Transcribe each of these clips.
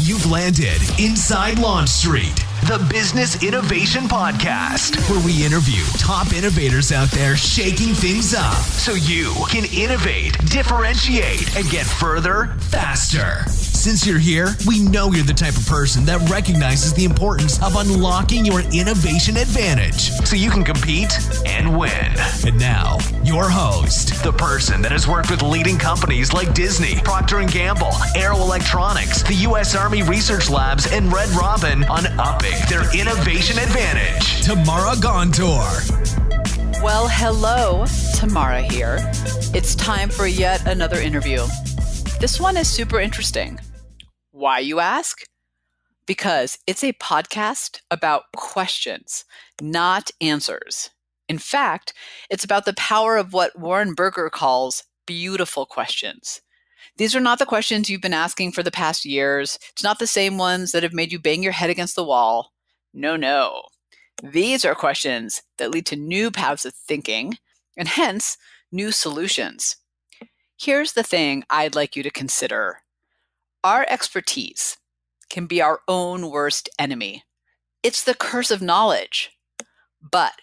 You've landed inside Launch Street, the Business Innovation Podcast, where we interview top innovators out there shaking things up so you can innovate, differentiate, and get further faster. Since you're here, we know you're the type of person that recognizes the importance of unlocking your innovation advantage so you can compete and win. And now, your host, the person that has worked with leading companies like Disney, Procter & Gamble, Aero Electronics, the U.S. Army Research Labs, and Red Robin on upping their innovation advantage, Tamara Gontor. Well, hello, Tamara here. It's time for yet another interview. This one is super interesting. Why, you ask? Because it's a podcast about questions, not answers. In fact, it's about the power of what Warren Berger calls beautiful questions. These are not the questions you've been asking for the past years. It's not the same ones that have made you bang your head against the wall. No. These are questions that lead to new paths of thinking and hence new solutions. Here's the thing I'd like you to consider. Our expertise can be our own worst enemy. It's the curse of knowledge. But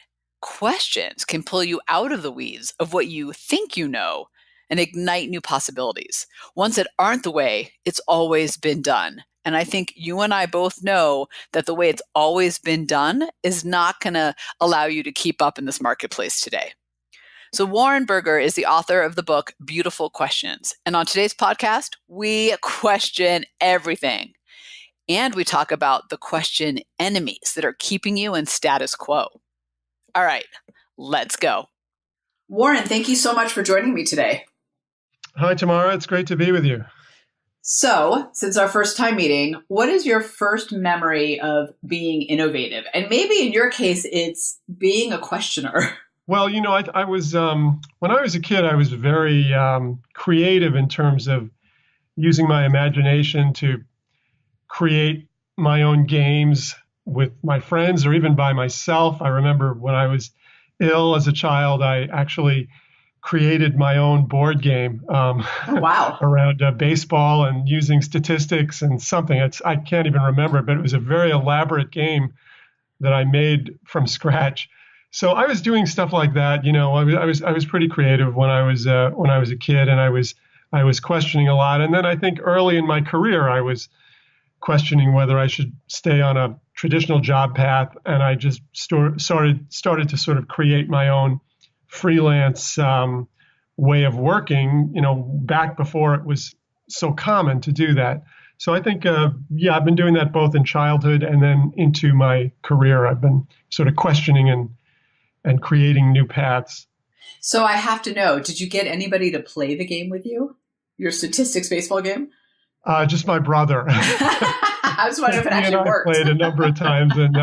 questions can pull you out of the weeds of what you think you know and ignite new possibilities, ones that aren't the way it's always been done. And I think you and I both know that the way it's always been done is not going to allow you to keep up in this marketplace today. So Warren Berger is the author of the book, Beautiful Questions. And on today's podcast, we question everything. And we talk about the question enemies that are keeping you in status quo. All right, let's go. Warren, thank you so much for joining me today. Hi, Tamara. It's great to be with you. So, since our first time meeting, what is your first memory of being innovative? And maybe in your case, it's being a questioner. Well, I was, when I was a kid, I was very creative in terms of using my imagination to create my own games with my friends or even by myself. I remember when I was ill as a child, I actually created my own board game wow. around baseball and using statistics and something. I can't even remember, but it was a very elaborate game that I made from scratch. So I was doing stuff like that. I was pretty creative when I was a kid, and I was questioning a lot. And then I think early in my career, I was questioning whether I should stay on a traditional job path, and I just started to sort of create my own freelance way of working. Back before it was so common to do that. So I think, I've been doing that both in childhood and then into my career. I've been sort of questioning and creating new paths. So I have to know, did you get anybody to play the game with you? Your statistics baseball game? Just my brother. I was wondering if it actually worked. Played a number of times, and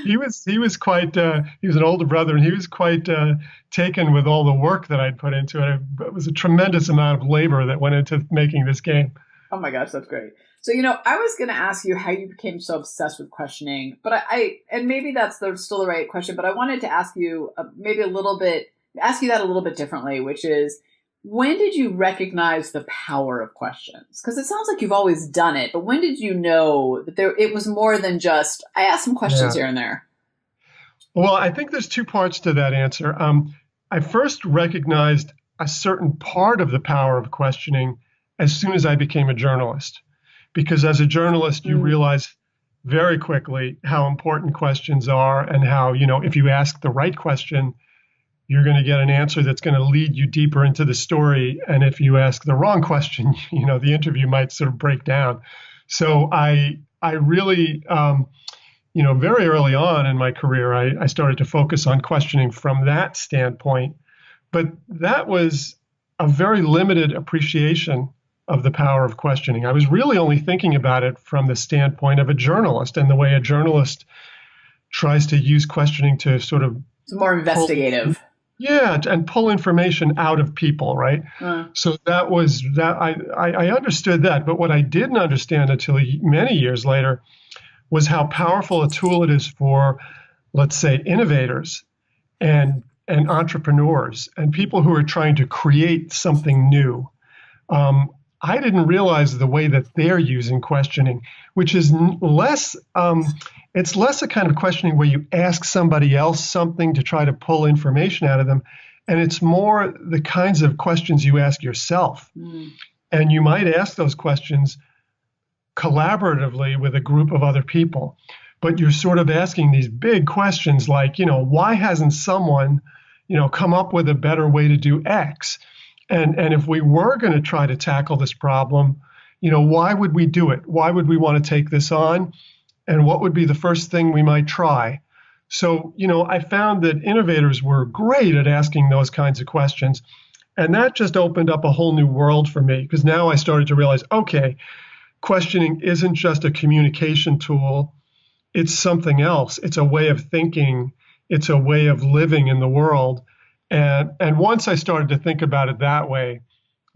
he was quite. He was an older brother, and he was quite taken with all the work that I'd put into it. It was a tremendous amount of labor that went into making this game. Oh my gosh, that's great. So, I was going to ask you how you became so obsessed with questioning, but and maybe that's still the right question, but I wanted to ask you ask you that a little bit differently, which is, when did you recognize the power of questions? Because it sounds like you've always done it, but when did you know that it was more than just, I asked some questions here and there? Well, I think there's two parts to that answer. I first recognized a certain part of the power of questioning as soon as I became a journalist. Because as a journalist, you realize very quickly how important questions are and how, if you ask the right question, you're going to get an answer that's going to lead you deeper into the story. And if you ask the wrong question, the interview might sort of break down. So I really, very early on in my career, I started to focus on questioning from that standpoint. But that was a very limited appreciation of the power of questioning. I was really only thinking about it from the standpoint of a journalist and the way a journalist tries to use questioning to sort of... It's more investigative. And pull information out of people, right? So that was that. I understood that, but what I didn't understand until many years later was how powerful a tool it is for, let's say, innovators and entrepreneurs and people who are trying to create something new. I didn't realize the way that they're using questioning, which is less, it's less a kind of questioning where you ask somebody else something to try to pull information out of them. And it's more the kinds of questions you ask yourself. And you might ask those questions collaboratively with a group of other people. But you're sort of asking these big questions like, why hasn't someone, come up with a better way to do X? And if we were going to try to tackle this problem, why would we do it? Why would we want to take this on? And what would be the first thing we might try? So, I found that innovators were great at asking those kinds of questions. And that just opened up a whole new world for me, because now I started to realize, okay, questioning isn't just a communication tool. It's something else. It's a way of thinking. It's a way of living in the world. And once I started to think about it that way,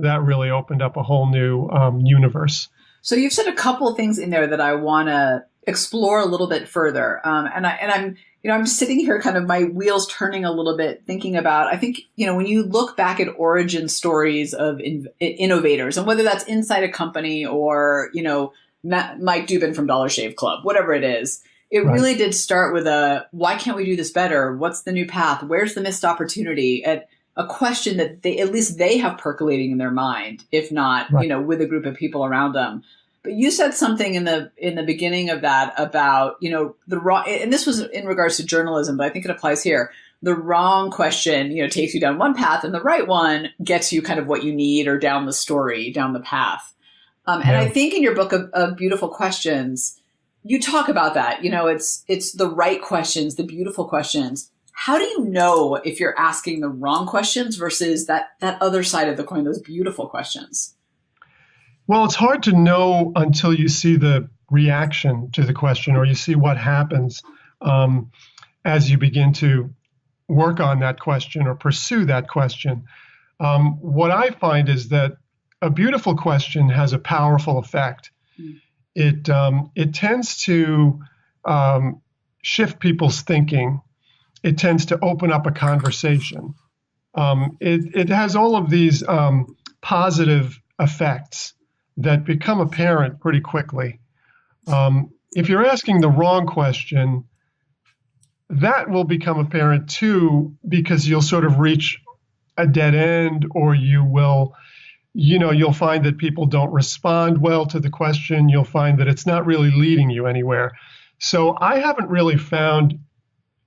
that really opened up a whole new universe. So you've said a couple of things in there that I want to explore a little bit further. I'm sitting here kind of my wheels turning a little bit thinking about, I think, when you look back at origin stories of innovators, and whether that's inside a company or, Mike Dubin from Dollar Shave Club, whatever it is, it really did start with why can't we do this better? What's the new path? Where's the missed opportunity? At a question that at least they have percolating in their mind, if not, with a group of people around them. But you said something in the beginning of that about, the wrong, and this was in regards to journalism, but I think it applies here. The wrong question, takes you down one path, and the right one gets you kind of what you need or down the story, down the path. And I think in your book of Beautiful Questions, you talk about that. It's the right questions, the beautiful questions. How do you know if you're asking the wrong questions versus that other side of the coin, those beautiful questions? Well, it's hard to know until you see the reaction to the question, or you see what happens as you begin to work on that question or pursue that question. What I find is that a beautiful question has a powerful effect. It tends to shift people's thinking. It tends to open up a conversation. It has all of these positive effects that become apparent pretty quickly. If you're asking the wrong question, that will become apparent too, because you'll sort of reach a dead end, or you'll find that people don't respond well to the question. You'll find that it's not really leading you anywhere. So I haven't really found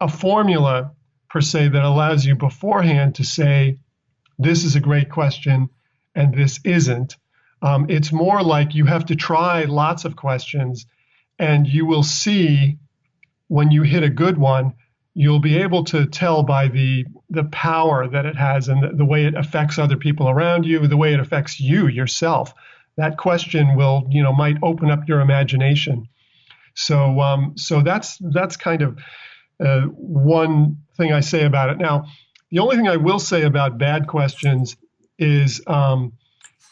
a formula per se that allows you beforehand to say, this is a great question and this isn't. It's more like you have to try lots of questions, and you will see when you hit a good one, you'll be able to tell by the power that it has and the way it affects other people around you, the way it affects you yourself. That question might open up your imagination. So that's kind of one thing I say about it. Now, the only thing I will say about bad questions is,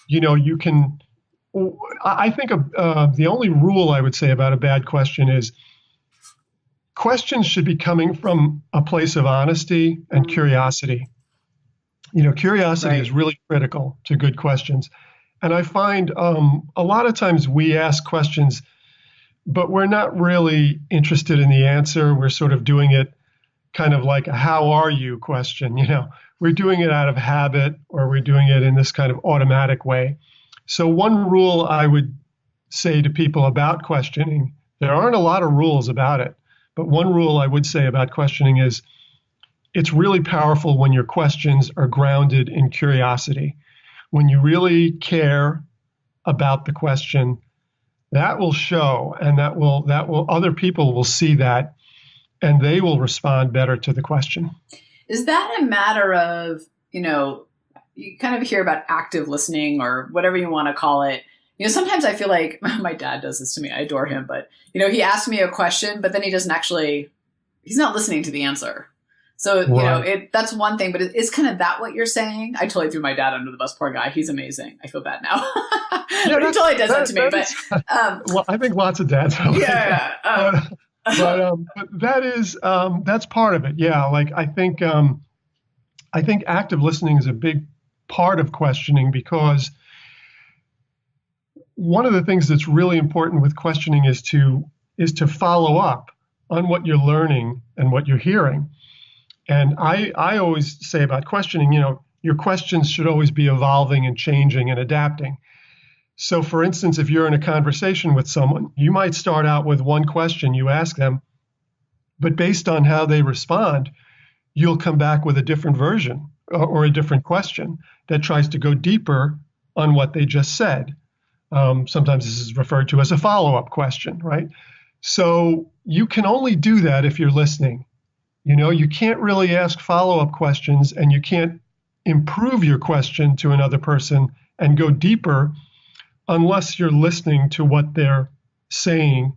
you can. I think the only rule I would say about a bad question is questions should be coming from a place of honesty and curiosity. Curiosity is really critical to good questions. And I find a lot of times we ask questions, but we're not really interested in the answer. We're sort of doing it kind of like a how are you question. We're doing it out of habit, or we're doing it in this kind of automatic way. So one rule I would say to people about questioning, there aren't a lot of rules about it, but one rule I would say about questioning is it's really powerful when your questions are grounded in curiosity. When you really care about the question, that will show, and that will other people will see that, and they will respond better to the question. Is that a matter of, you kind of hear about active listening or whatever you want to call it. Sometimes I feel like my dad does this to me. I adore him, but he asks me a question, but then he's not listening to the answer. So, that's one thing, but is kind of that what you're saying? I totally threw my dad under the bus. Poor guy. He's amazing. I feel bad now. But he totally does that to me. Well, I think lots of dads are. Yeah. But that is, that's part of it. Yeah. Like, I think active listening is a big part of questioning, because one of the things that's really important with questioning is to follow up on what you're learning and what you're hearing. And I always say about questioning, your questions should always be evolving and changing and adapting. So for instance, if you're in a conversation with someone, you might start out with one question you ask them, but based on how they respond, you'll come back with a different version or a different question that tries to go deeper on what they just said. Sometimes this is referred to as a follow-up question, right? So you can only do that if you're listening. You can't really ask follow-up questions, and you can't improve your question to another person and go deeper unless you're listening to what they're saying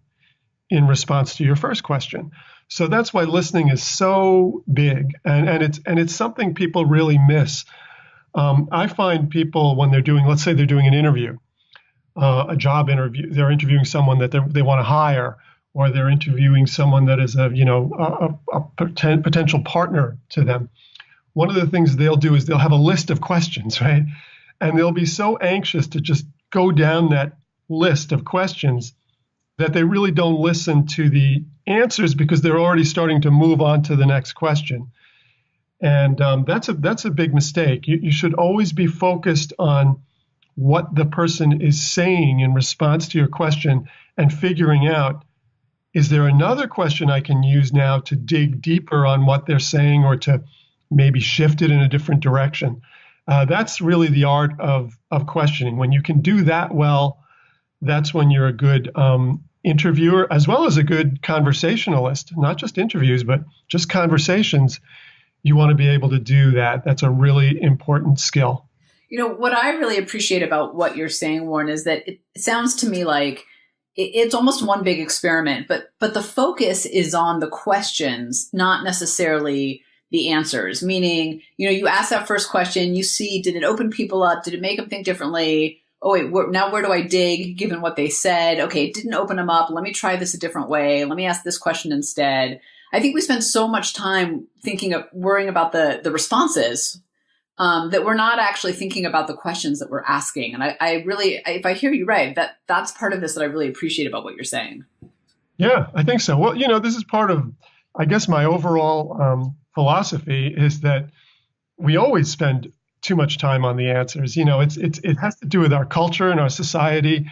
in response to your first question. So that's why listening is so big, and it's something people really miss. I find people when they're doing, let's say they're doing an interview, a job interview, they're interviewing someone that they want to hire, or they're interviewing someone that is a potential partner to them. One of the things they'll do is they'll have a list of questions, right? And they'll be so anxious to just go down that list of questions that they really don't listen to the answers because they're already starting to move on to the next question. And that's a big mistake. You should always be focused on what the person is saying in response to your question and figuring out, is there another question I can use now to dig deeper on what they're saying or to maybe shift it in a different direction? That's really the art of questioning. When you can do that well, that's when you're a good interviewer as well as a good conversationalist. Not just interviews, but just conversations. You want to be able to do that. That's a really important skill. What I really appreciate about what you're saying, Warren, is that it sounds to me like it's almost one big experiment, but the focus is on the questions, not necessarily the answers. Meaning, you ask that first question, you see, did it open people up? Did it make them think differently? Oh, wait, now where do I dig given what they said? Okay, it didn't open them up. Let me try this a different way. Let me ask this question instead. I think we spend so much time worrying about the responses that we're not actually thinking about the questions that we're asking. And I really, if I hear you right, that's part of this that I really appreciate about what you're saying. Yeah, I think so. Well, this is part of, I guess, my overall philosophy is that we always spend too much time on the answers. It has to do with our culture and our society.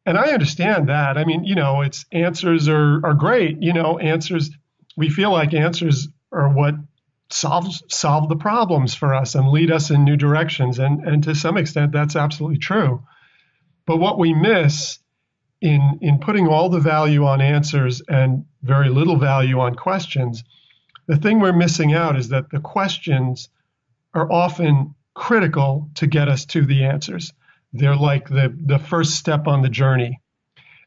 And I understand that. I mean, it's answers are great. Answers, we feel like answers are what solve the problems for us and lead us in new directions. And to some extent, that's absolutely true. But what we miss in putting all the value on answers and very little value on questions, the thing we're missing out is that the questions are often critical to get us to the answers. They're like the first step on the journey.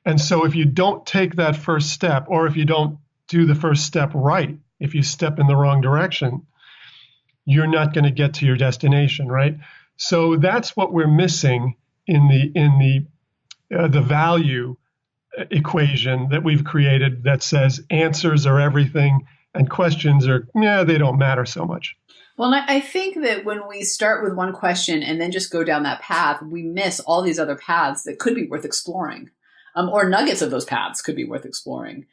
And so if you don't take that first step, or if you don't do the first step right, if you step in the wrong direction, you're not going to get to your destination, right? So that's what we're missing in the value equation that we've created that says answers are everything and questions are, they don't matter so much. Well, I think that when we start with one question and then just go down that path, we miss all these other paths that could be worth exploring, or nuggets of those paths could be worth exploring.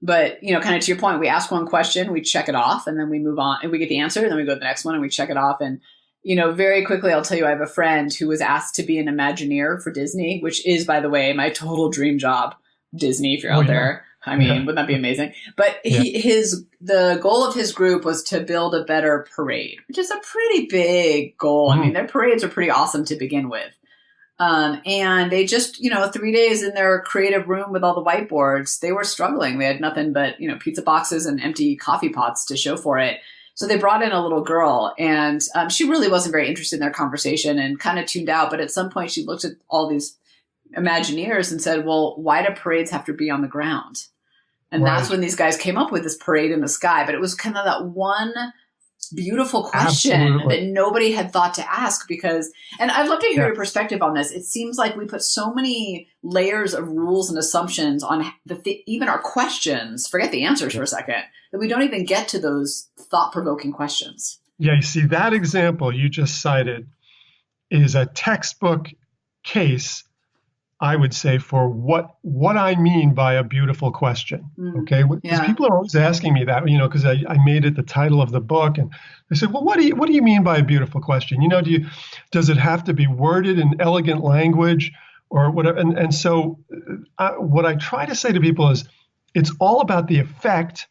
But, kind of to your point, we ask one question, we check it off, and then we move on and we get the answer, and then we go to the next one and we check it off. And, very quickly, I'll tell you, I have a friend who was asked to be an Imagineer for Disney, which is, by the way, my total dream job. Disney, if you're out there. I mean, wouldn't that be amazing? But the goal of his group was to build a better parade, which is a pretty big goal. I mean, their parades are pretty awesome to begin with. And they just, 3 days in their creative room with all the whiteboards, they were struggling. They had nothing but, pizza boxes and empty coffee pots to show for it. So they brought in a little girl, and she really wasn't very interested in their conversation and kind of tuned out. But at some point she looked at all these Imagineers and said, well, why do parades have to be on the ground? And that's when these guys came up with this parade in the sky. But it was kind of that one beautiful question that nobody had thought to ask and I'd love to hear your perspective on this. It seems like we put so many layers of rules and assumptions on even our questions, forget the answers for a second, that we don't even get to those thought-provoking questions. Yeah, you see, that example you just cited is a textbook case I would say, for what I mean by a beautiful question. Okay, because people are always asking me that, because I made it the title of the book, and they said, well, what do you mean by a beautiful question? Does it have to be worded in elegant language or whatever? And so what I try to say to people is, it's all about the effect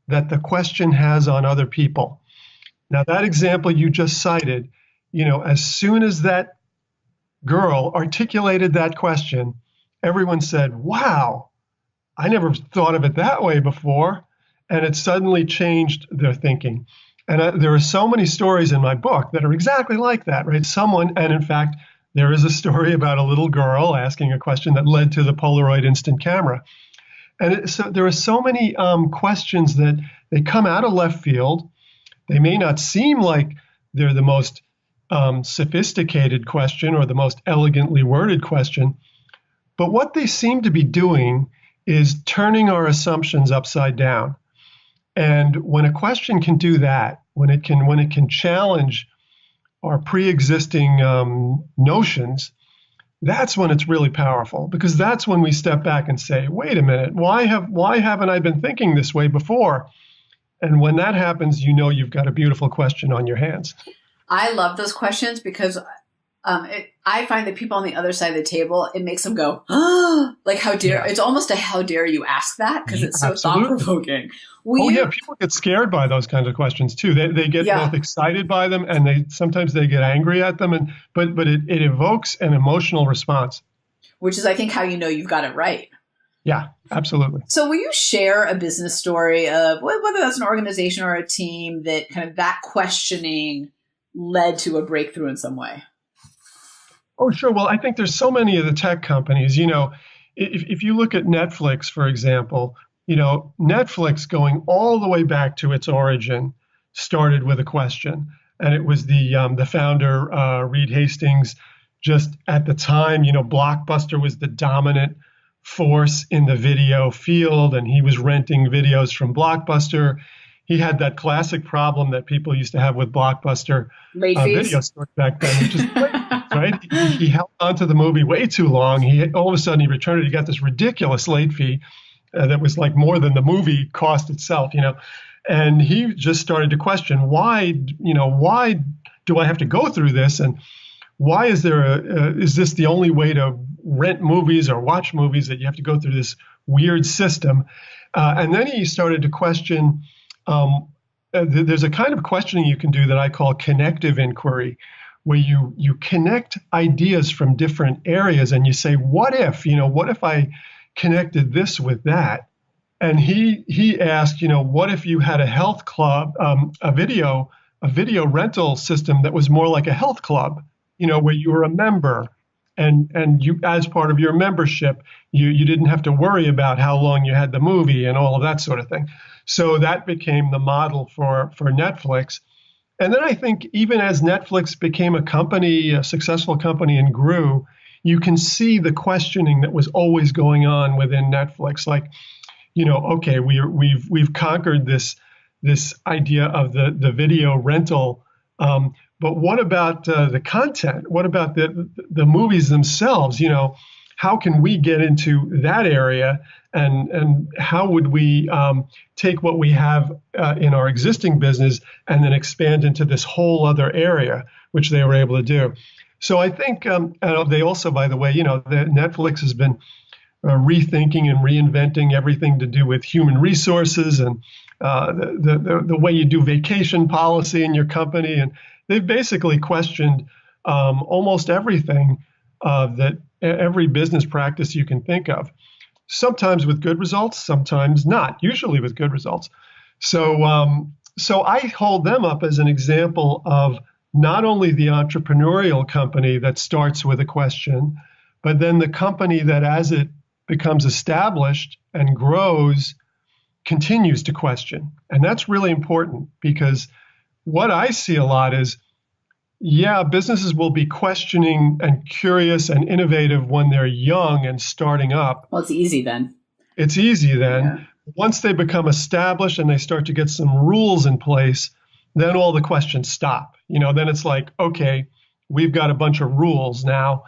that the question has on other people. Now, that example you just cited, as soon as that girl articulated that question, everyone said, wow, I never thought of it that way before. And it suddenly changed their thinking. And there are so many stories in my book that are exactly like that, right? And in fact, there is a story about a little girl asking a question that led to the Polaroid instant camera. And so there are so many questions that they come out of left field. They may not seem like they're the most sophisticated question or the most elegantly worded question, but what they seem to be doing is turning our assumptions upside down. And when a question can do that, when it can challenge our pre-existing notions, that's when it's really powerful, because that's when we step back and say, wait a minute, why haven't I been thinking this way before? And when that happens, you've got a beautiful question on your hands. I love those questions because I find that people on the other side of the table, it makes them go, oh, like, how dare, it's almost a how dare you ask that, because it's so thought-provoking. People get scared by those kinds of questions too. They get both excited by them, and sometimes they get angry at them, but it evokes an emotional response. Which is, I think, how you've got it right. Yeah, absolutely. So will you share a business story of whether that's an organization or a team that kind of that questioning led to a breakthrough in some way? Oh, sure. Well, I think there's so many of the tech companies, if you look at Netflix, for example, Netflix, going all the way back to its origin, started with a question. And it was the founder, Reed Hastings, just at the time, Blockbuster was the dominant force in the video field, and he was renting videos from Blockbuster. He had that classic problem that people used to have with Blockbuster video stores back then, which is right? He held onto the movie way too long. All of a sudden he returned it. He got this ridiculous late fee that was like more than the movie cost itself, And he just started to question, why do I have to go through this? And why is this the only way to rent movies or watch movies, that you have to go through this weird system? And then he started to question, there's a kind of questioning you can do that I call connective inquiry, where you connect ideas from different areas and you say, what if I connected this with that? And he asked, what if you had a health club, a video rental system that was more like a health club, where you were a member, and you, as part of your membership, you didn't have to worry about how long you had the movie and all of that sort of thing. So that became the model for Netflix. And then I think even as Netflix became a successful company and grew, you can see the questioning that was always going on within Netflix. Like, okay, we've conquered this idea of the video rental, but what about the content? What about the movies themselves? How can we get into that area, and how would we take what we have in our existing business and then expand into this whole other area, which they were able to do. So I think they also, by the way, Netflix has been rethinking and reinventing everything to do with human resources and the way you do vacation policy in your company, and they've basically questioned almost everything that every business practice you can think of, sometimes with good results, sometimes not, usually with good results. So I hold them up as an example of not only the entrepreneurial company that starts with a question, but then the company that, as it becomes established and grows, continues to question. And that's really important, because what I see a lot is, businesses will be questioning and curious and innovative when they're young and starting up. Well, it's easy then. Yeah. Once they become established and they start to get some rules in place, then all the questions stop. Then it's like, okay, we've got a bunch of rules now,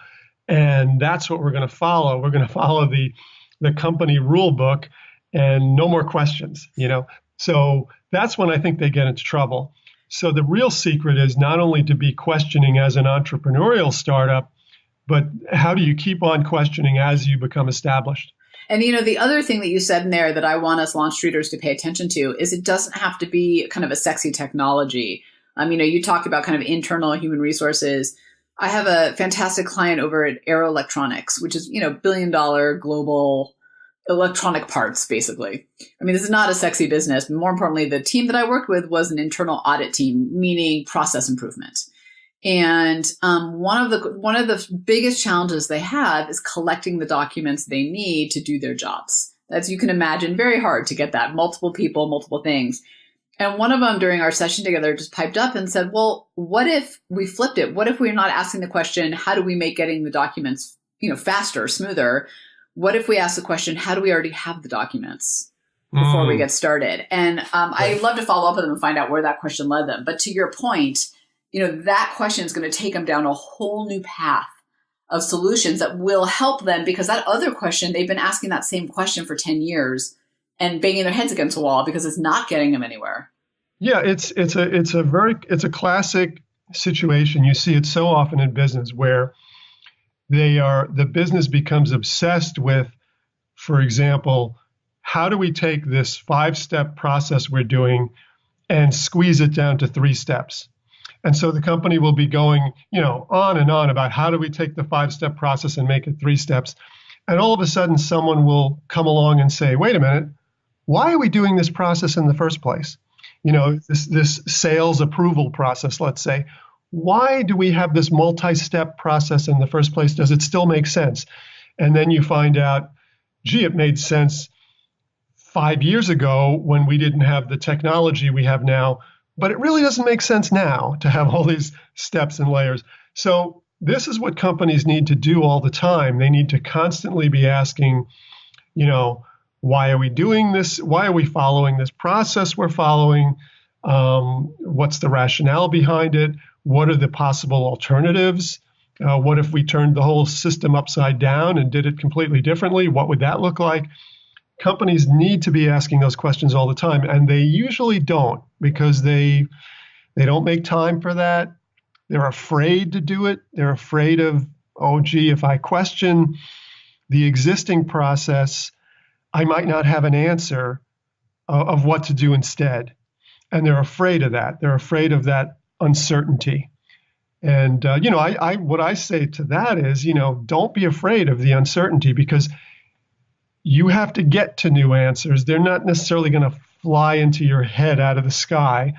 And that's what we're going to follow. We're going to follow the company rule book and no more questions, So that's when I think they get into trouble. So the real secret is not only to be questioning as an entrepreneurial startup, but how do you keep on questioning as you become established? And, the other thing that you said in there that I want us launch streeters to pay attention to is it doesn't have to be kind of a sexy technology. You talked about kind of internal human resources. I have a fantastic client over at Aero Electronics, which is, $1 billion global electronic parts, basically. This is not a sexy business. But more importantly, the team that I worked with was an internal audit team, meaning process improvement. And one of the biggest challenges they have is collecting the documents they need to do their jobs. As you can imagine, very hard to get that. Multiple people, multiple things. And one of them during our session together just piped up and said, well, what if we flipped it? What if we're not asking the question, how do we make getting the documents, faster, smoother? What if we ask the question, how do we already have the documents before we get started? And I'd love to follow up with them and find out where that question led them. But to your point, that question is going to take them down a whole new path of solutions that will help them, because that other question, they've been asking that same question for 10 years and banging their heads against the wall because it's not getting them anywhere. Yeah, it's a classic situation. You see it so often in business where the business becomes obsessed with, for example, how do we take this 5-step process we're doing and squeeze it down to 3 steps? And so the company will be going, on and on about how do we take the 5-step process and make it 3 steps. And all of a sudden, someone will come along and say, wait a minute, why are we doing this process in the first place? This sales approval process, let's say. Why do we have this multi-step process in the first place? Does it still make sense? And then you find out, gee, it made sense 5 years ago when we didn't have the technology we have now. But it really doesn't make sense now to have all these steps and layers. So this is what companies need to do all the time. They need to constantly be asking, why are we doing this? Why are we following this process we're following? What's the rationale behind it? What are the possible alternatives? What if we turned the whole system upside down and did it completely differently? What would that look like? Companies need to be asking those questions all the time, and they usually don't because they don't make time for that. They're afraid to do it. They're afraid of, if I question the existing process, I might not have an answer of what to do instead. And they're afraid of that. They're afraid of that uncertainty. And, what I say to that is, don't be afraid of the uncertainty because you have to get to new answers. They're not necessarily going to fly into your head out of the sky.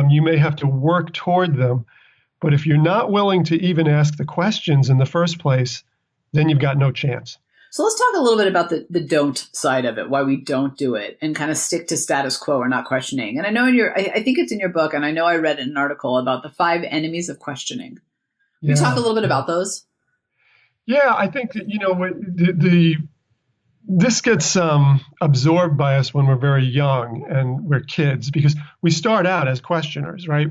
You may have to work toward them. But if you're not willing to even ask the questions in the first place, then you've got no chance. So let's talk a little bit about the don't side of it, why we don't do it and kind of stick to status quo or not questioning. And I know I think it's in your book, and I know I read an article about the 5 enemies of questioning. Can you talk a little bit about those? Yeah, I think that, this gets absorbed by us when we're very young and we're kids because we start out as questioners, right?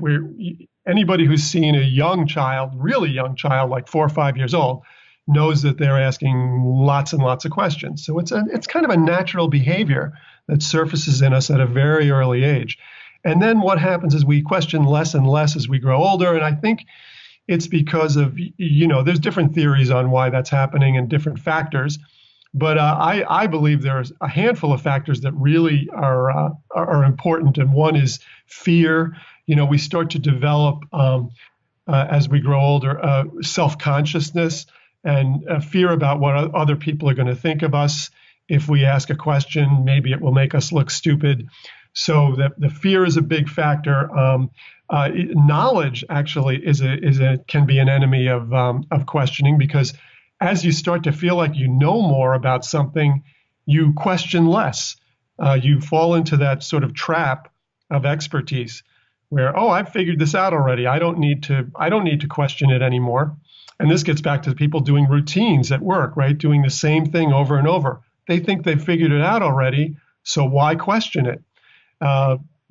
Anybody who's seen a young child, really young child, like 4 or 5 years old, knows that they're asking lots and lots of questions. So it's kind of a natural behavior that surfaces in us at a very early age. And then what happens is we question less and less as we grow older. And I think it's because of, there's different theories on why that's happening and different factors. But I believe there's a handful of factors that really are important. And one is fear. We start to develop, as we grow older, self-consciousness and fear about what other people are going to think of us. If we ask a question, maybe it will make us look stupid. So the fear is a big factor. Knowledge actually can be an enemy of questioning because as you start to feel like you know more about something, you question less. You fall into that sort of trap of expertise where, I've figured this out already. I don't need to question it anymore. And this gets back to people doing routines at work, right? Doing the same thing over and over. They think they've figured it out already, so why question it?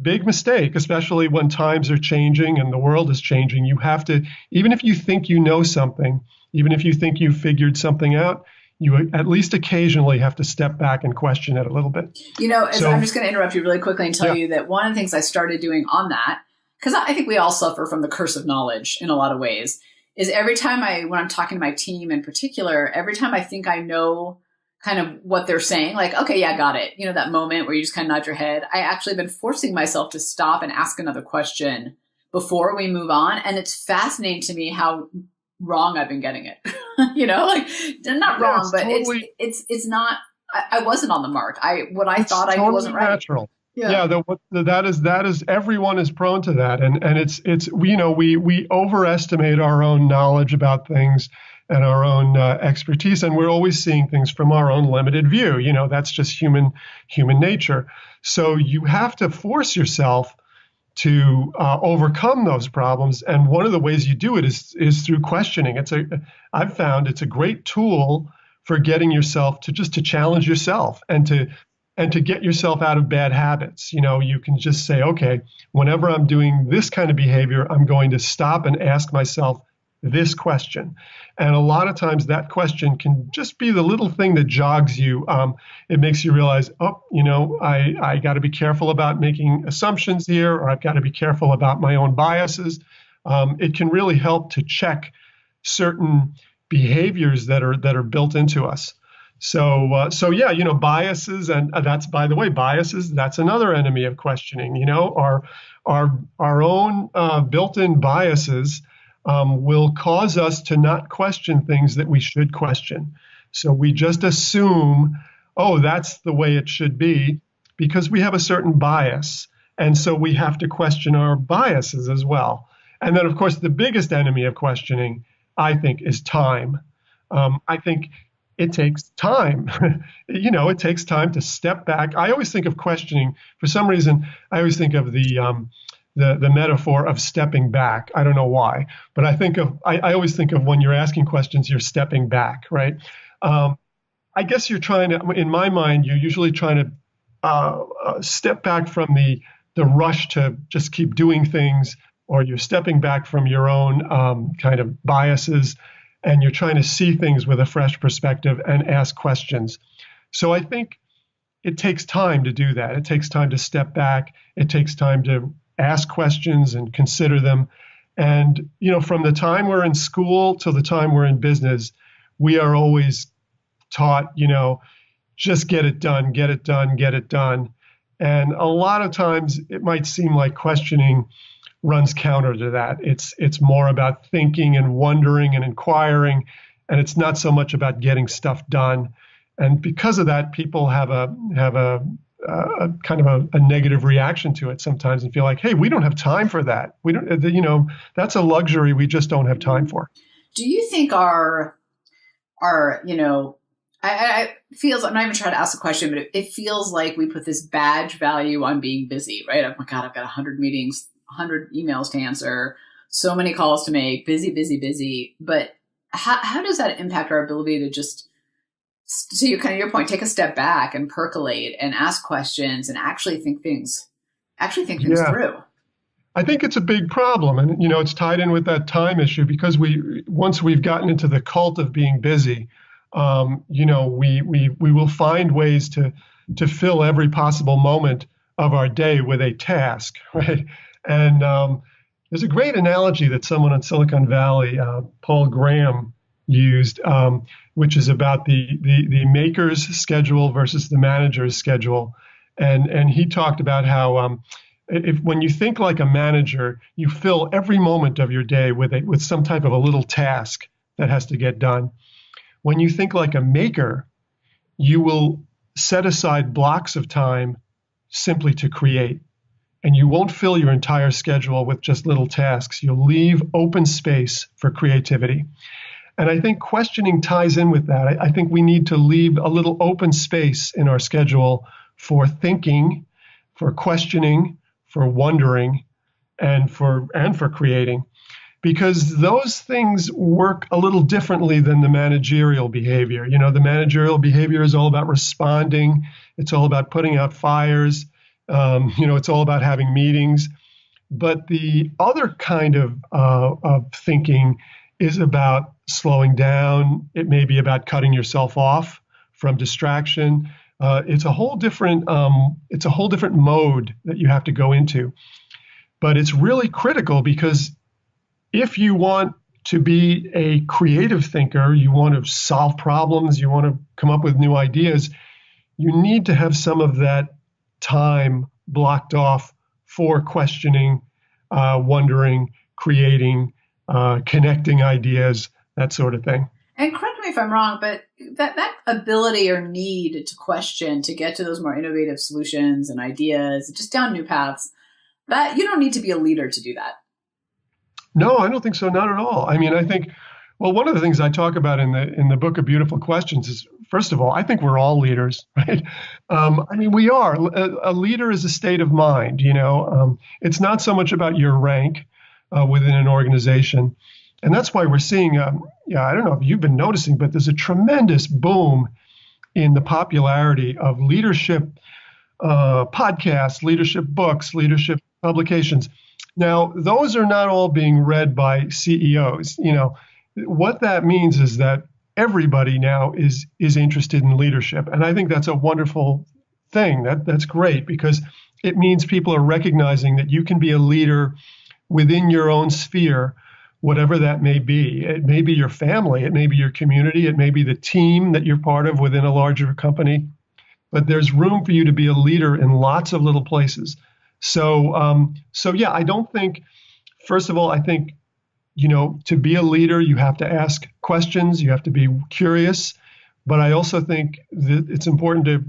big mistake, especially when times are changing and the world is changing. You have to, even if you think you know something, even if you think you've figured something out, you at least occasionally have to step back and question it a little bit. I'm just going to interrupt you really quickly and tell you that one of the things I started doing on that, because I think we all suffer from the curse of knowledge in a lot of ways, is every time when I'm talking to my team in particular, every time I think I know kind of what they're saying, like, okay, yeah, got it. That moment where you just kind of nod your head. I actually have been forcing myself to stop and ask another question before we move on. And it's fascinating to me how wrong I've been getting it. Not wrong, but totally, it's not, I wasn't on the mark. I thought totally I wasn't right. Natural. Yeah. That is everyone is prone to that. And it's we overestimate our own knowledge about things and our own expertise. And we're always seeing things from our own limited view. That's just human nature. So you have to force yourself to overcome those problems. And one of the ways you do it is through questioning. I've found it's a great tool for getting yourself to challenge yourself and to get yourself out of bad habits. You can just say, okay, whenever I'm doing this kind of behavior, I'm going to stop and ask myself this question. And a lot of times that question can just be the little thing that jogs you. It makes you realize, I got to be careful about making assumptions here, or I've got to be careful about my own biases. It can really help to check certain behaviors that are built into us. So biases, and that's, by the way, biases, that's another enemy of questioning. Our own built-in biases will cause us to not question things that we should question. So we just assume, that's the way it should be, because we have a certain bias. And so we have to question our biases as well. And then, of course, the biggest enemy of questioning, I think, is time. I think it takes time. It takes time to step back. I always think of questioning, for some reason, I always think of the metaphor of stepping back. I don't know why, but I always think of when you're asking questions, you're stepping back, right? I guess you're trying to, in my mind, you're usually trying to step back from the rush to just keep doing things, or you're stepping back from your own kind of biases, and you're trying to see things with a fresh perspective and ask questions. So I think it takes time to do that. It takes time to step back. It takes time to ask questions and consider them. And, from the time we're in school till the time we're in business, we are always taught, just get it done, get it done, get it done. And a lot of times it might seem like questioning runs counter to that. It's more about thinking and wondering and inquiring, and it's not so much about getting stuff done. And because of that, people have a kind of a negative reaction to it sometimes and feel like, hey, we don't have time for that. We don't, that's a luxury we just don't have time for. Do you think I feels, I'm not even trying to ask a question, but it feels like we put this badge value on being busy, right? Oh my God, I've got 100 meetings, 100 emails to answer, so many calls to make, busy, busy, busy. But how does that impact our ability to just, to your point, take a step back and percolate and ask questions and actually think things through? I think it's a big problem. And, it's tied in with that time issue, because once we've gotten into the cult of being busy, we will find ways to fill every possible moment of our day with a task, right? And there's a great analogy that someone in Silicon Valley, Paul Graham, used, which is about the maker's schedule versus the manager's schedule. And he talked about how when you think like a manager, you fill every moment of your day with some type of a little task that has to get done. When you think like a maker, you will set aside blocks of time simply to create. And you won't fill your entire schedule with just little tasks. You'll leave open space for creativity. And I think questioning ties in with that. I think we need to leave a little open space in our schedule for thinking, for questioning, for wondering, and for creating. Because those things work a little differently than the managerial behavior. The managerial behavior is all about responding. It's all about putting out fires. It's all about having meetings. But the other kind of thinking is about slowing down. It may be about cutting yourself off from distraction. It's a whole different mode that you have to go into. But it's really critical because if you want to be a creative thinker, you want to solve problems, you want to come up with new ideas, you need to have some of that time blocked off for questioning, wondering, creating, connecting ideas, that sort of thing. And correct me if I'm wrong, but that ability or need to question, to get to those more innovative solutions and ideas, just down new paths, that you don't need to be a leader to do that. No, I don't think so. Not at all. I mean, I think, well, one of the things I talk about in the book of Beautiful Questions is, first of all, I think we're all leaders, right? I mean, we are. A leader is a state of mind. It's not so much about your rank within an organization. And that's why we're seeing, I don't know if you've been noticing, but there's a tremendous boom in the popularity of leadership podcasts, leadership books, leadership publications. Now, those are not all being read by CEOs. What that means is that everybody now is interested in leadership. And I think that's a wonderful thing. That's great because it means people are recognizing that you can be a leader within your own sphere, whatever that may be. It may be your family, it may be your community, it may be the team that you're part of within a larger company. But there's room for you to be a leader in lots of little places. So yeah, I don't think, first of all, I think, to be a leader, you have to ask questions, you have to be curious. But I also think that it's important to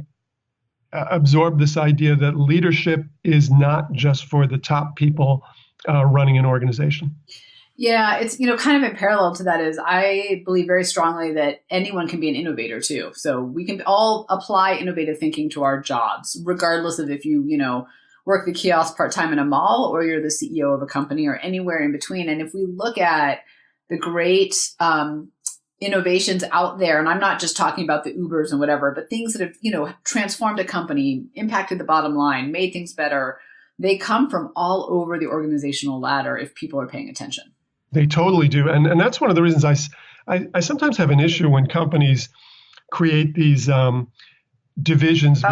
absorb this idea that leadership is not just for the top people running an organization. Yeah, it's, kind of in parallel to that is I believe very strongly that anyone can be an innovator too. So we can all apply innovative thinking to our jobs, regardless of if you, work the kiosk part-time in a mall or you're the CEO of a company or anywhere in between. And if we look at the great innovations out there, and I'm not just talking about the Ubers and whatever, but things that have, transformed a company, impacted the bottom line, made things better, they come from all over the organizational ladder if people are paying attention. They totally do. And that's one of the reasons I sometimes have an issue when companies create these divisions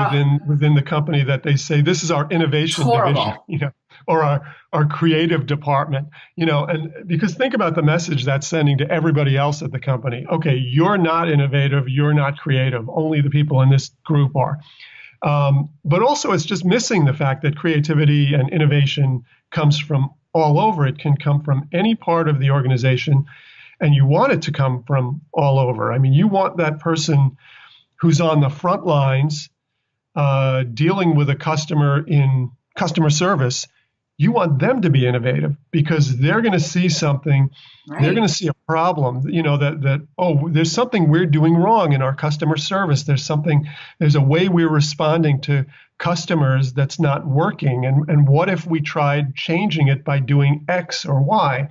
within the company that they say, this is our innovation division, or our creative department, and because think about the message that's sending to everybody else at the company. Okay, you're not innovative, you're not creative, only the people in this group are. But also it's just missing the fact that creativity and innovation comes from all over. It can come from any part of the organization, and you want it to come from all over. I mean, you want that person who's on the front lines dealing with a customer in customer service. You want them to be innovative because they're going to see something, right. They're going to see a problem, there's something we're doing wrong in our customer service. There's a way we're responding to customers that's not working. And what if we tried changing it by doing X or Y?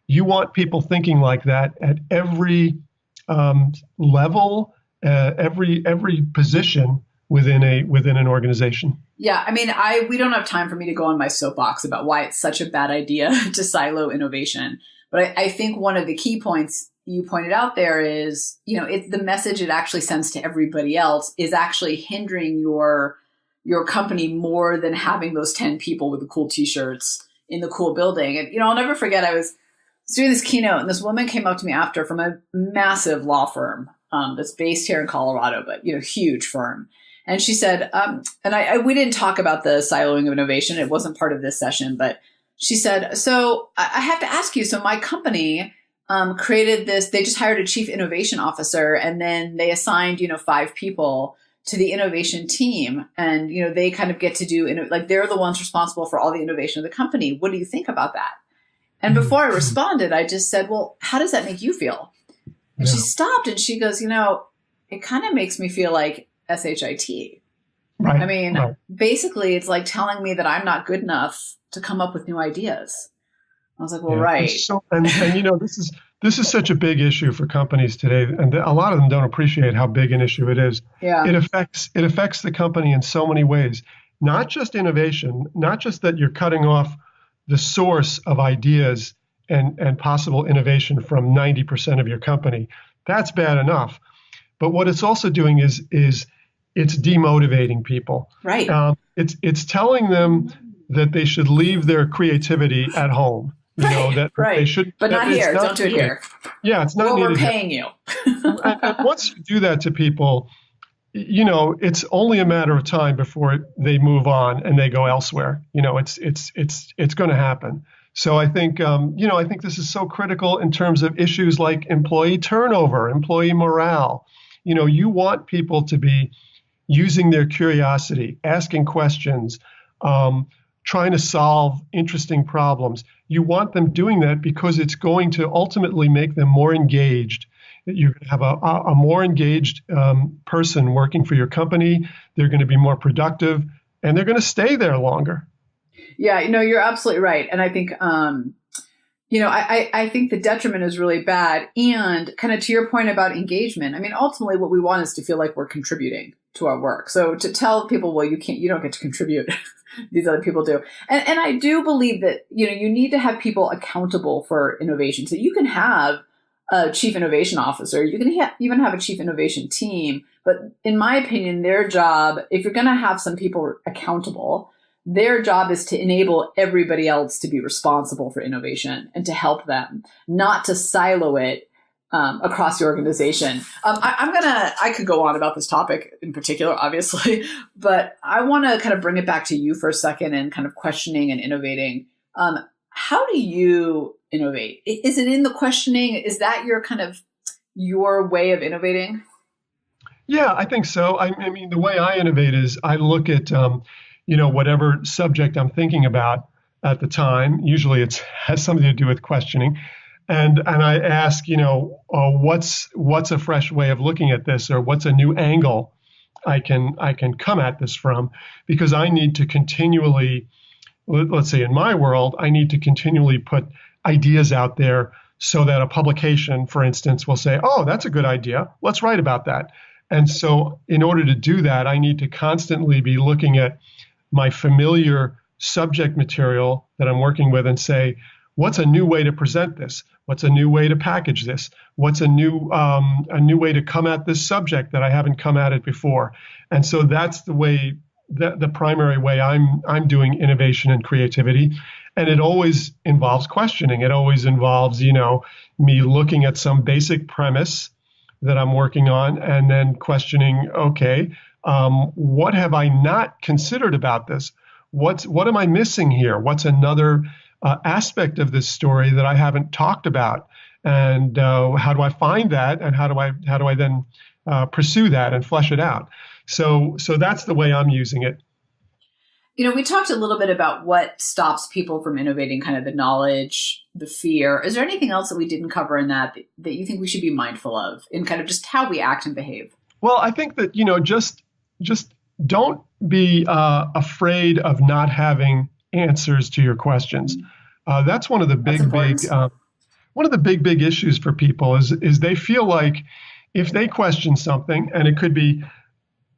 You want people thinking like that at every level, every position within an organization. Yeah, I mean, we don't have time for me to go on my soapbox about why it's such a bad idea to silo innovation. But I think one of the key points you pointed out there is, the message it actually sends to everybody else is actually hindering your company more than having those 10 people with the cool t-shirts in the cool building. And, I'll never forget, I was doing this keynote and this woman came up to me after from a massive law firm that's based here in Colorado, but, huge firm. And she said, we didn't talk about the siloing of innovation. It wasn't part of this session, but she said, so I have to ask you, so my company created this, they just hired a chief innovation officer and then they assigned, 5 people to the innovation team. And, they kind of get to do, they're the ones responsible for all the innovation of the company. What do you think about that? And before I responded, I just said, well, how does that make you feel? And she stopped and she goes, it kind of makes me feel like SHIT. Right. I mean, basically it's like telling me that I'm not good enough to come up with new ideas. I was like, well, right. And this is such a big issue for companies today. And a lot of them don't appreciate how big an issue it is. Yeah. It affects the company in so many ways. not just innovation, not just that you're cutting off the source of ideas and possible innovation from 90% of your company. That's bad enough. But what it's also doing is it's demotivating people. Right. It's telling them that they should leave their creativity at home. That right. they should, but not here. Don't do it here. Yeah, it's not well, needed. We're paying you. and once you do that to people, it's only a matter of time before they move on and they go elsewhere. It's going to happen. So I think I think this is so critical in terms of issues like employee turnover, employee morale. You want people to be using their curiosity, asking questions, trying to solve interesting problems. You want them doing that because it's going to ultimately make them more engaged. You're going to have a more engaged person working for your company. They're going to be more productive, and they're going to stay there longer. Yeah, you're absolutely right. And I think, I think the detriment is really bad. And kind of to your point about engagement, I mean, ultimately what we want is to feel like we're contributing to our work. So to tell people, well, you don't get to contribute. These other people do. And I do believe that, you need to have people accountable for innovation. So you can have a chief innovation officer, you can even have a chief innovation team. But in my opinion, their job, if you're going to have some people accountable, their job is to enable everybody else to be responsible for innovation and to help them, not to silo it across the organization. I could go on about this topic in particular, obviously, but I want to kind of bring it back to you for a second and kind of questioning and innovating. How do you innovate? Is it in the questioning? Is that your way of innovating? Yeah, I think so. I mean, the way I innovate is I look at, whatever subject I'm thinking about at the time. Usually it has something to do with questioning. And I ask, what's a fresh way of looking at this, or what's a new angle I can come at this from? Because I need to continually, let's say in my world, I need to continually put ideas out there so that a publication, for instance, will say, oh, that's a good idea. Let's write about that. And so in order to do that, I need to constantly be looking at my familiar subject material that I'm working with and say, what's a new way to present this? What's a new way to package this? What's a new way to come at this subject that I haven't come at it before? And so that's the way, the primary way I'm doing innovation and creativity. And it always involves questioning. It always involves, me looking at some basic premise that I'm working on and then questioning, okay, what have I not considered about this? What am I missing here? What's another aspect of this story that I haven't talked about? And how do I find that? And how do I then pursue that and flesh it out? So that's the way I'm using it. We talked a little bit about what stops people from innovating, kind of the knowledge, the fear. Is there anything else that we didn't cover in that you think we should be mindful of in kind of just how we act and behave? Well, I think that, just don't be afraid of not having answers to your questions. That's one of the big issues for people is they feel like if they question something, and it could be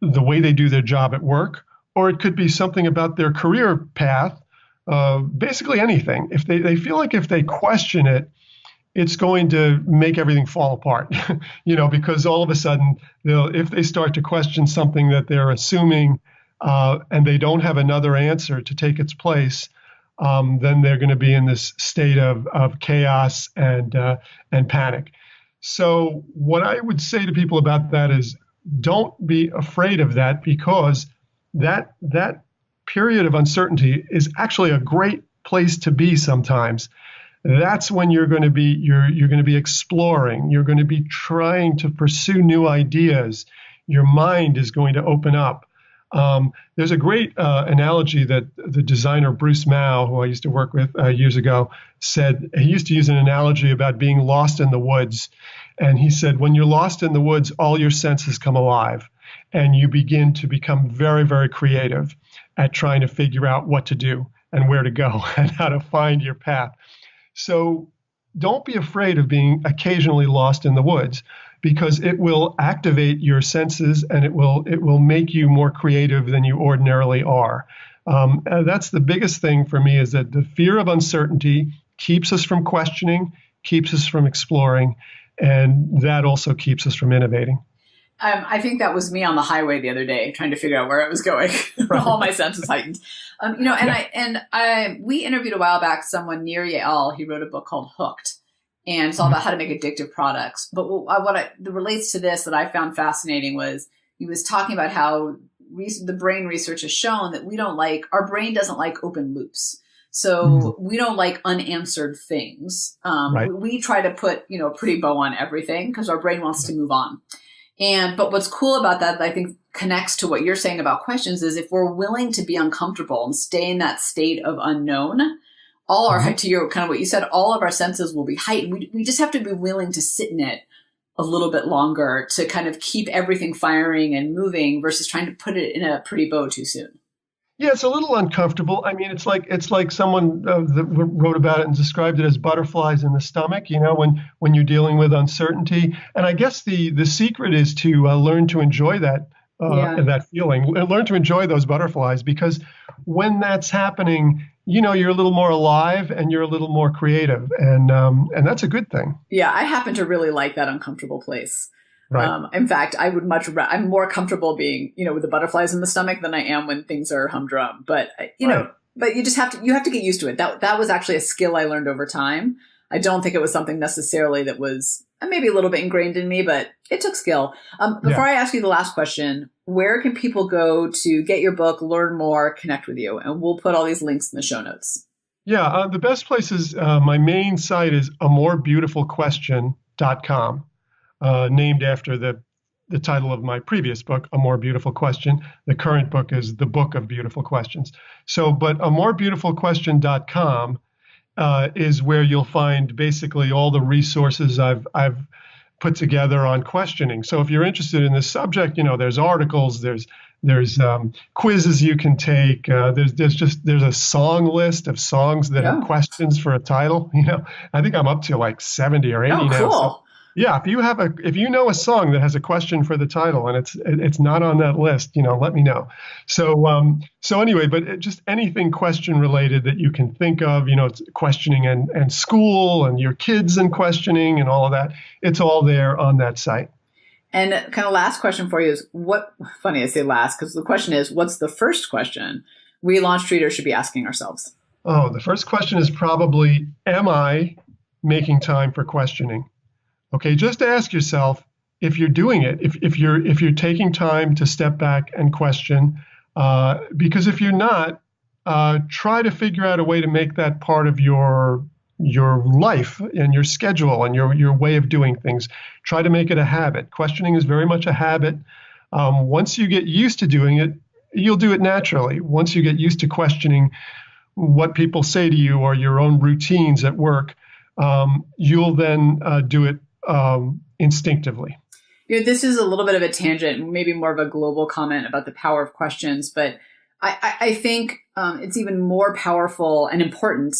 the way they do their job at work, or it could be something about their career path, basically anything. If they feel like if they question it, it's going to make everything fall apart, because all of a sudden, if they start to question something that they're assuming and they don't have another answer to take its place, then they're going to be in this state of chaos and panic. So what I would say to people about that is don't be afraid of that, because that period of uncertainty is actually a great place to be sometimes. That's when you're going to be exploring. You're going to be trying to pursue new ideas. Your mind is going to open up. There's a great analogy that the designer Bruce Mao, who I used to work with years ago, said. He used to use an analogy about being lost in the woods. And he said, when you're lost in the woods, all your senses come alive. And you begin to become very, very creative at trying to figure out what to do and where to go and how to find your path. So don't be afraid of being occasionally lost in the woods. because it will activate your senses and it will make you more creative than you ordinarily are. That's the biggest thing for me, is that the fear of uncertainty keeps us from questioning, keeps us from exploring, and that also keeps us from innovating. I think that was me on the highway the other day, trying to figure out where I was going. All my senses heightened. We interviewed a while back someone near Yale. He wrote a book called Hooked, and it's all about how to make addictive products. But what relates to this that I found fascinating was he was talking about how the brain research has shown that our brain doesn't like open loops. So we don't like unanswered things. We try to put, a pretty bow on everything because our brain wants to move on. But what's cool about that I think connects to what you're saying about questions is if we're willing to be uncomfortable and stay in that state of unknown, to your kind of what you said, all of our senses will be heightened. We just have to be willing to sit in it a little bit longer to kind of keep everything firing and moving versus trying to put it in a pretty bow too soon. Yeah, it's a little uncomfortable. I mean, it's like someone that wrote about it and described it as butterflies in the stomach, when you're dealing with uncertainty. And I guess the secret is to learn to enjoy that feeling, learn to enjoy those butterflies, because when that's happening, you're a little more alive and you're a little more creative. And that's a good thing. Yeah, I happen to really like that uncomfortable place. Right. In fact, I'm more comfortable being, with the butterflies in the stomach than I am when things are humdrum. But, but you just have to get used to it. That was actually a skill I learned over time. I don't think it was something necessarily that was maybe a little bit ingrained in me, but it took skill. Before I ask you the last question, where can people go to get your book, learn more, connect with you? And we'll put all these links in the show notes. Yeah, the best place is my main site is amorebeautifulquestion.com. Named after the title of my previous book, A More Beautiful Question. The current book is The Book of Beautiful Questions. But amorebeautifulquestion.com is where you'll find basically all the resources I've put together on questioning. So if you're interested in this subject, there's articles, there's quizzes you can take. There's a song list of songs that have questions for a title. I think I'm up to like 70 or 80 now. Cool. So, yeah, if you know a song that has a question for the title and it's not on that list, let me know. So anyway, but just anything question related that you can think of, it's questioning and school and your kids and questioning and all of that, it's all there on that site. And kind of last question for you is funny I say last, because the question is, what's the first question we launch readers should be asking ourselves? Oh, the first question is probably, am I making time for questioning? Okay, just ask yourself if you're doing it, if you're taking time to step back and question, because if you're not, try to figure out a way to make that part of your life and your schedule and your way of doing things. Try to make it a habit. Questioning is very much a habit. Once you get used to doing it, you'll do it naturally. Once you get used to questioning what people say to you or your own routines at work, you'll then do it instinctively. This is a little bit of a tangent, maybe more of a global comment about the power of questions, but I think it's even more powerful and important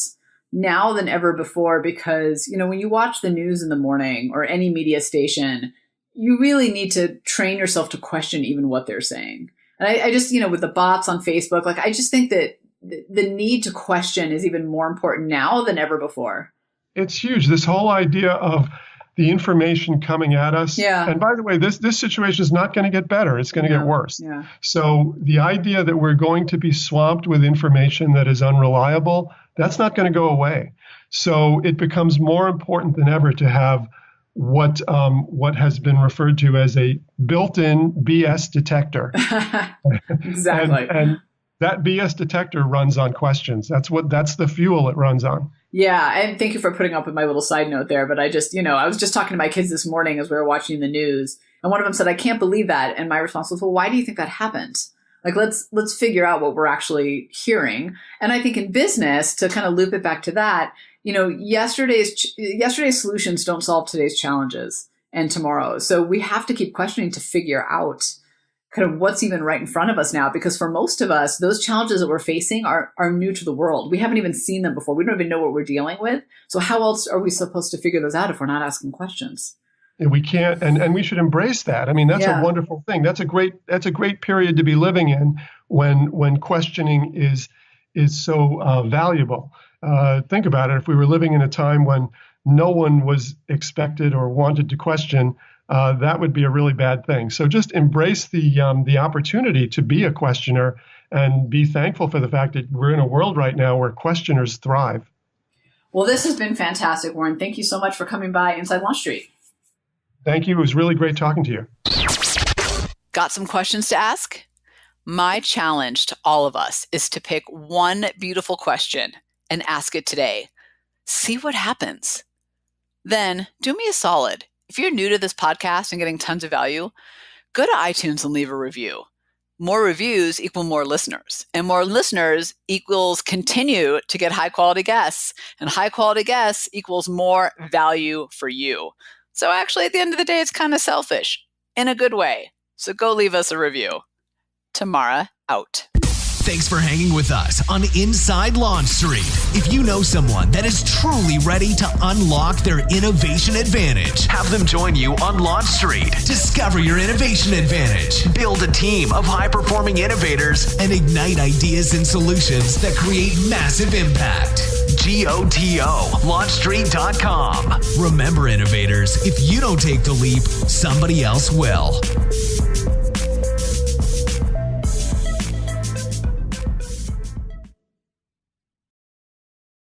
now than ever before, because, when you watch the news in the morning or any media station, you really need to train yourself to question even what they're saying. And I just, with the bots on Facebook, I just think that the need to question is even more important now than ever before. It's huge. This whole idea of the information coming at us. Yeah. And by the way, this situation is not going to get better. It's going to get worse. Yeah. So the idea that we're going to be swamped with information that is unreliable, that's not going to go away. So it becomes more important than ever to have what has been referred to as a built-in BS detector. Exactly. And that BS detector runs on questions. That's the fuel it runs on. Yeah. And thank you for putting up with my little side note there. But I just, I was just talking to my kids this morning as we were watching the news. And one of them said, I can't believe that. And my response was, well, why do you think that happened? Let's figure out what we're actually hearing. And I think in business, to kind of loop it back to that, yesterday's solutions don't solve today's challenges and tomorrow. So we have to keep questioning to figure out kind of what's even right in front of us now, because for most of us, those challenges that we're facing are new to the world. We haven't even seen them before. We don't even know what we're dealing with. So how else are we supposed to figure those out if we're not asking questions? We can't, and we should embrace that. I mean, that's Yeah. a wonderful thing. That's a great period to be living in when questioning is so valuable. Think about it. If we were living in a time when no one was expected or wanted to question, that would be a really bad thing. So just embrace the opportunity to be a questioner and be thankful for the fact that we're in a world right now where questioners thrive. Well, this has been fantastic, Warren. Thank you so much for coming by Inside Launch Street. Thank you. It was really great talking to you. Got some questions to ask? My challenge to all of us is to pick one beautiful question and ask it today. See what happens. Then do me a solid. If you're new to this podcast and getting tons of value, go to iTunes and leave a review. More reviews equal more listeners, and more listeners equals continue to get high quality guests, and high quality guests equals more value for you. So actually, at the end of the day, it's kind of selfish in a good way. So go leave us a review. Tamara out. Thanks for hanging with us on Inside Launch Street. If you know someone that is truly ready to unlock their innovation advantage, have them join you on Launch Street. Discover your innovation advantage. Build a team of high-performing innovators and ignite ideas and solutions that create massive impact. GOTO, launchstreet.com. Remember, innovators, if you don't take the leap, somebody else will.